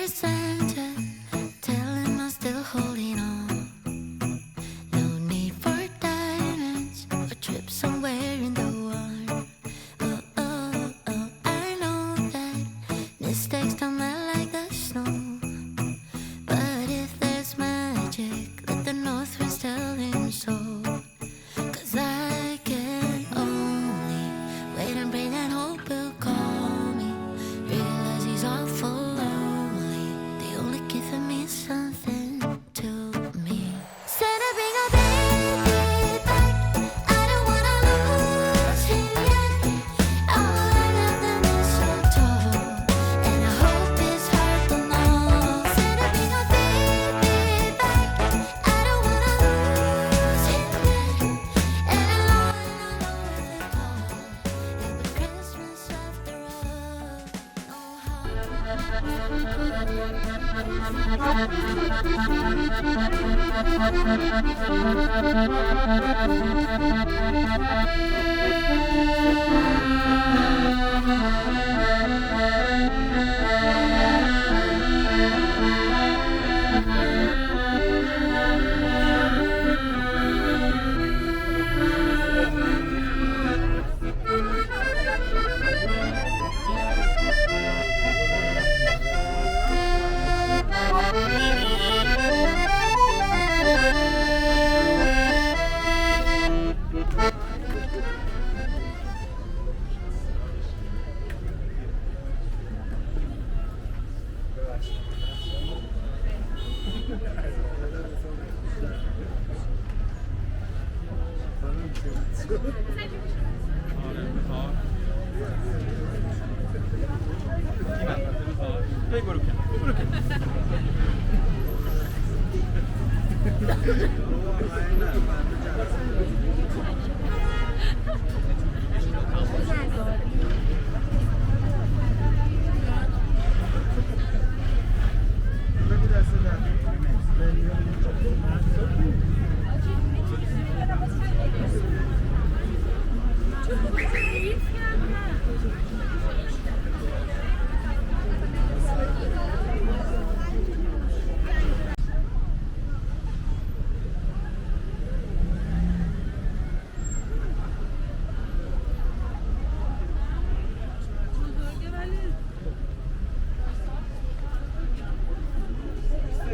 Santa, tell him I'm still holding on. No need for diamonds or trips somewhere in the warm. Oh, oh, oh, I know that mistakes don't melt like the snow. But if there's magic, let the north winds tell him so. 'Cause I can only wait and pray that hope will call me. Realize he's awful lonely. The only gift of me is something to me. Santa, bring a baby back. I don't wanna lose him yet. Oh, I love the mistletoe, and I hope his heart will know. Santa, bring a baby back. I don't wanna lose him yet. And I know if they call, it'll be Christmas after all.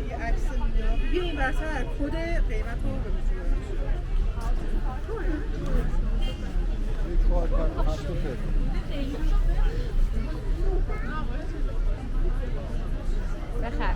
یه عکس میگیرم بیا این برتر کد قیمت رو بگو. بخر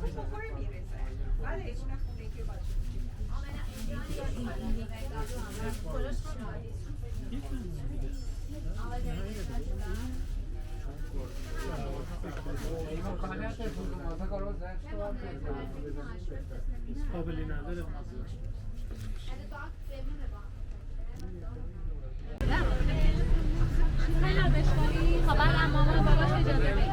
بخوره میرسه. بعد یه دونه خونه که باشه. قابلی نداره خبر مامان باباش اجازه بده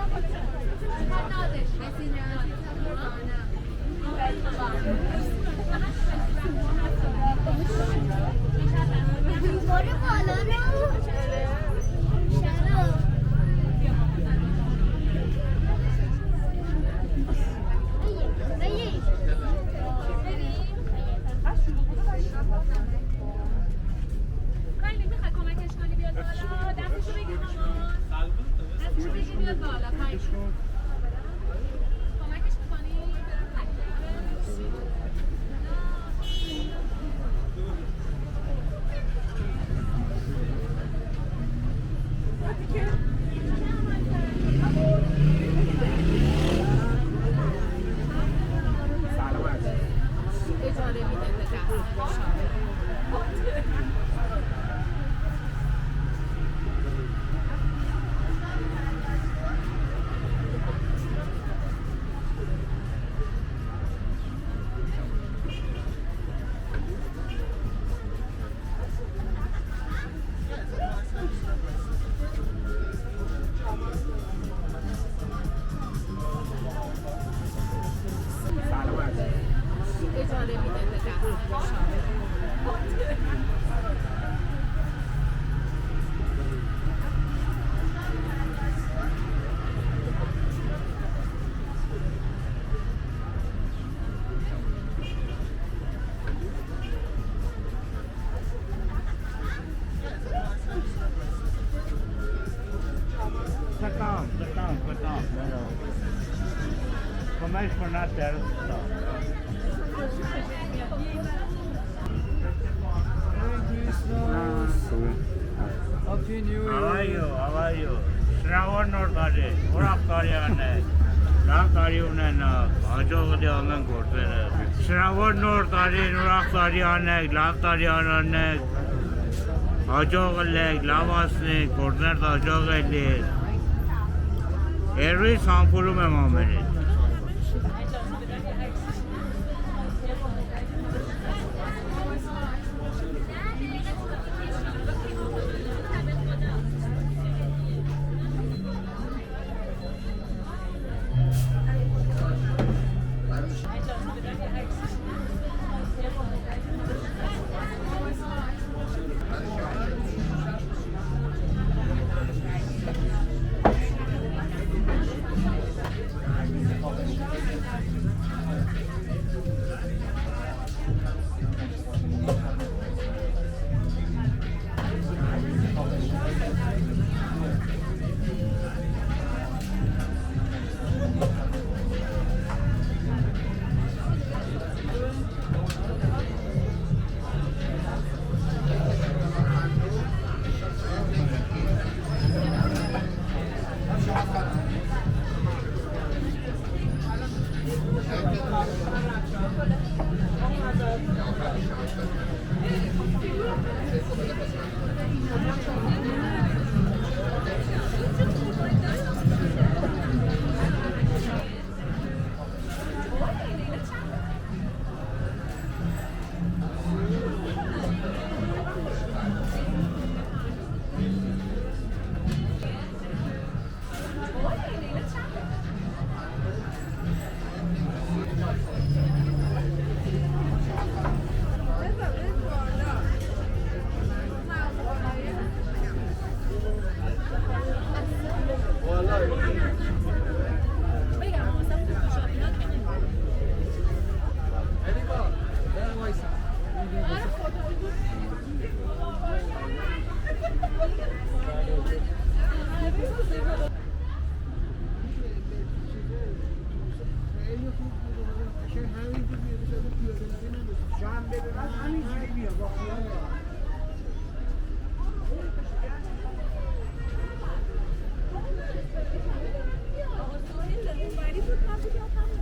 Começo por na terra. Happy New Year. How are you? How are you? Shravan or Kare? Orak Kare ane. La Kare unen na. Ajo kade amen korte ne. Shravan or Kare, Orak Kare ane. La Kare ane. Ajo kale, Lavas ne. Korte ta ajo kale. Every sample में मामले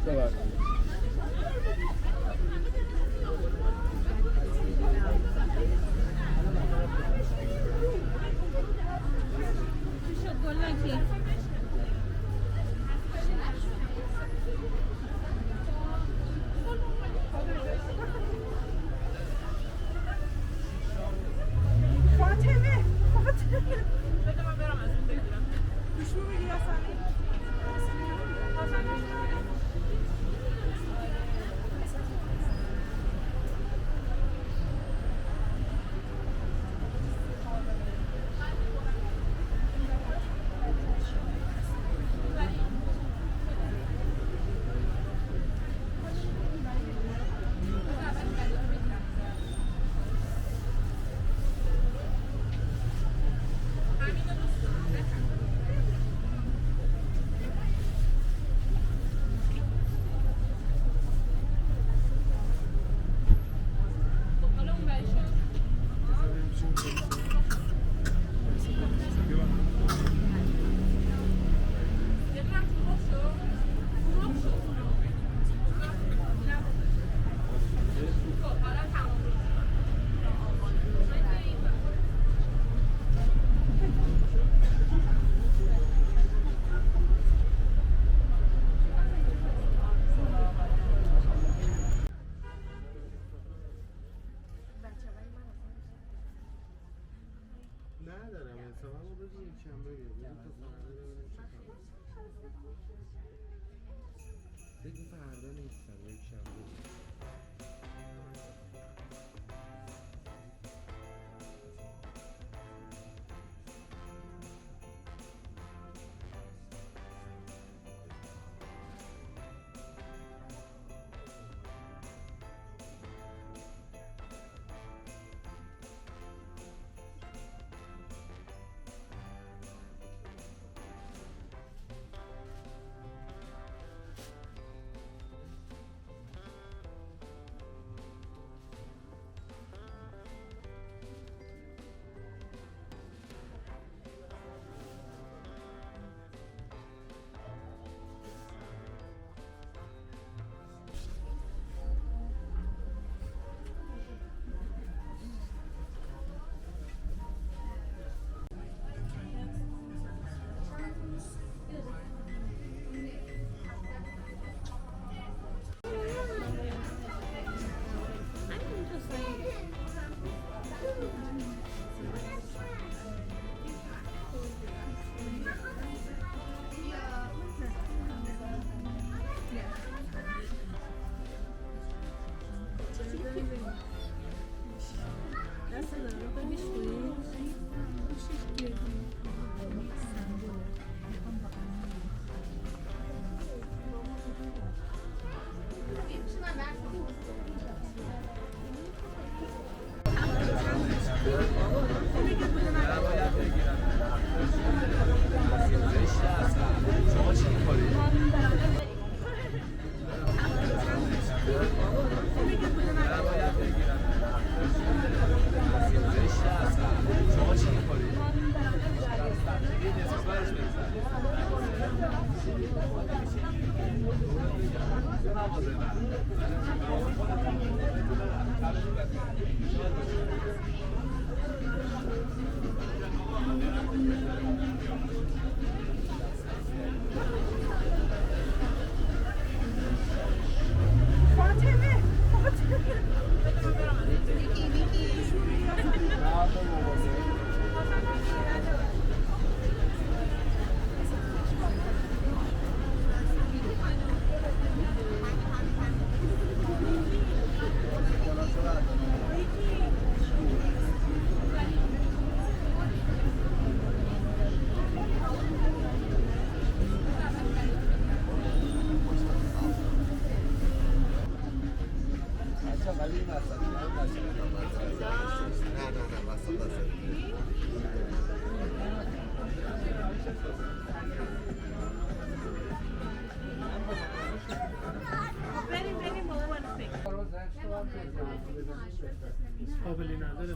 ببخشید. فاطمه بده من برم از اون بگیرم گوشمو بگیر اصلا ندارم حسابم رو بگو یکم بگیر تا فردا ببینیم چه خبر. بگو فردا نیستم یکم بگیر. قابلی نداره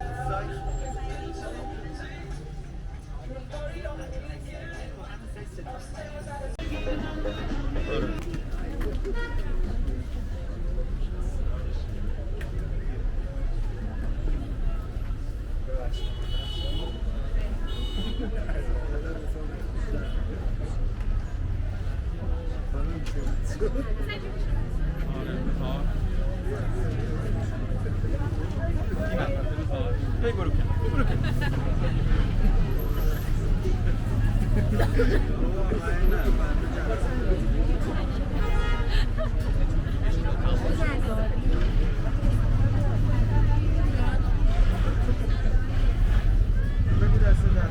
Sorry. بگو دست در